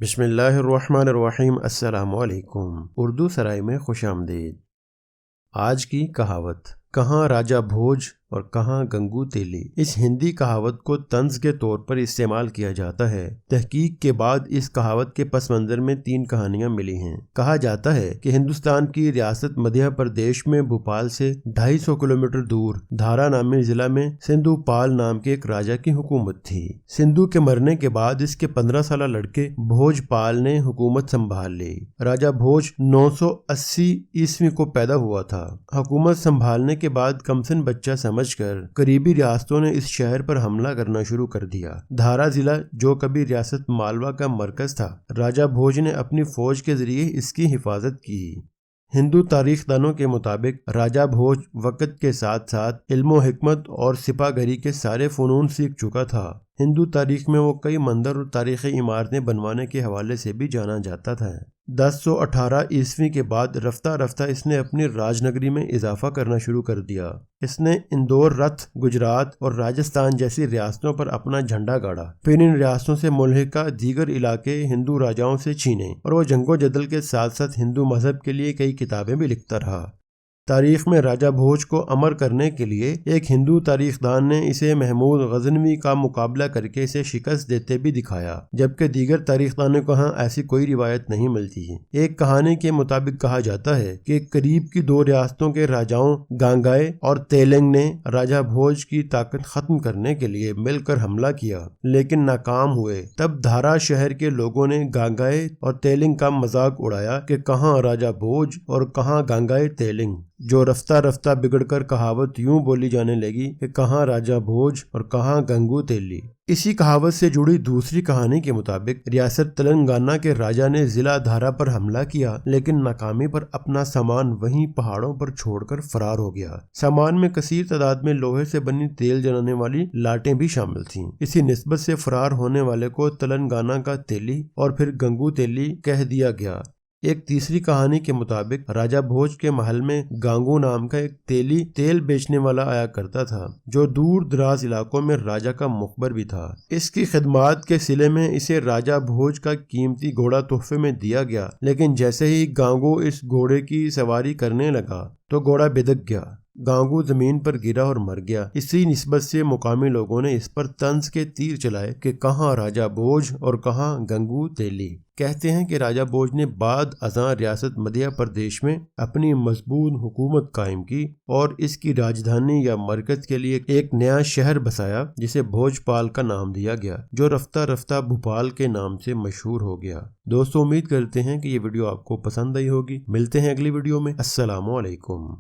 बिस्मिल्लाहिर्रहमानिर्रहीम। अस्सलामुअलैकुम। उर्दू सराय में खुशामदीद। आज की कहावत, कहाँ राजा भोज और कहाँ गंगू तेली। इस हिंदी कहावत को तंज के तौर पर इस्तेमाल किया जाता है। तहकीक के बाद इस कहावत के पस मंजर में 3 कहानियां मिली हैं। कहा जाता है कि हिंदुस्तान की रियासत मध्य प्रदेश में भोपाल से 250 किलोमीटर दूर धारा नामी जिला में सिंधु पाल नाम के एक राजा की हुकूमत थी। सिंधु के मरने के बाद इसके 15 साल लड़के भोजपाल ने हुकूमत संभाल ली। राजा भोज 980 ईस्वी को पैदा हुआ था। हुकूमत संभालने के बाद कमसिन बच्चा समझकर करीबी रियासतों ने इस शहर पर हमला करना शुरू कर दिया। धारा जिला, जो कभी रियासत मालवा का मरकज था, राजा भोज ने अपनी फौज के जरिए इसकी हिफाजत की। हिंदू तारीखदानों के मुताबिक राजा भोज वक्त के साथ साथ इल्मो हिकमत और सिपाहगरी के सारे फनून सीख चुका था। हिंदू तारीख में वो कई मंदिर और तारीखी इमारतें बनवाने के हवाले से भी जाना जाता था। 1018 ईस्वी के बाद रफ्ता रफ्ता इसने अपनी राजनगरी में इजाफा करना शुरू कर दिया। इसने इंदौर, रथ, गुजरात और राजस्थान जैसी रियासतों पर अपना झंडा गाड़ा। फिर इन रियासतों से मुल्हिका दीगर इलाके हिंदू राजाओं से छीने और वो जंगो जदल के साथ साथ हिंदू मजहब के लिए कई किताबें भी लिखता रहा। तारीख में राजा भोज को अमर करने के लिए एक हिंदू तारीखदान ने इसे महमूद गजनवी का मुकाबला करके इसे शिकस्त देते भी दिखाया, जबकि दीगर तारीखदानों को यहाँ ऐसी कोई रिवायत नहीं मिलती है। एक कहानी के मुताबिक कहा जाता है कि करीब की 2 रियासतों के राजाओं गांगाए और तेलंग ने राजा भोज की ताकत खत्म करने के लिए मिलकर हमला किया, लेकिन नाकाम हुए। तब धारा शहर के लोगों ने गांगाए और तेलंग का मजाक उड़ाया कि कहाँ राजा भोज और कहाँ गांगाए तेलंग, जो रफ्ता रफ्ता बिगड़कर कहावत यूं बोली जाने लगी कि कहाँ राजा भोज और कहाँ गंगू तेली। इसी कहावत से जुड़ी दूसरी कहानी के मुताबिक रियासत तेलंगाना के राजा ने जिला धारा पर हमला किया, लेकिन नाकामी पर अपना सामान वहीं पहाड़ों पर छोड़कर फरार हो गया। सामान में कसीर तादाद में लोहे से बनी तेल जलाने वाली लाटें भी शामिल थीं। इसी निस्बत से फरार होने वाले को तेलंगाना का तेली और फिर गंगू तेली कह दिया गया। एक तीसरी कहानी के मुताबिक राजा भोज के महल में गांगू नाम का एक तेली तेल बेचने वाला आया करता था, जो दूर दराज इलाकों में राजा का मुखबर भी था। इसकी खिदमात के सिले में इसे राजा भोज का कीमती घोड़ा तोहफे में दिया गया, लेकिन जैसे ही गांगू इस घोड़े की सवारी करने लगा तो घोड़ा बिदक गया। गांगू जमीन पर गिरा और मर गया। इसी निस्बत से मुकामी लोगों ने इस पर तंज के तीर चलाए कि कहाँ राजा भोज और कहाँ गंगू तेली। कहते हैं कि राजा भोज ने बाद अज़ां रियासत मध्य प्रदेश में अपनी मजबूत हुकूमत कायम की और इसकी राजधानी या मरकज के लिए एक नया शहर बसाया, जिसे भोजपाल का नाम दिया गया, जो रफ्ता रफ्ता भोपाल के नाम से मशहूर हो गया। दोस्तों, उम्मीद करते हैं कि ये वीडियो आपको पसंद आई होगी। मिलते हैं अगली वीडियो में। अस्सलामु अलैकुम।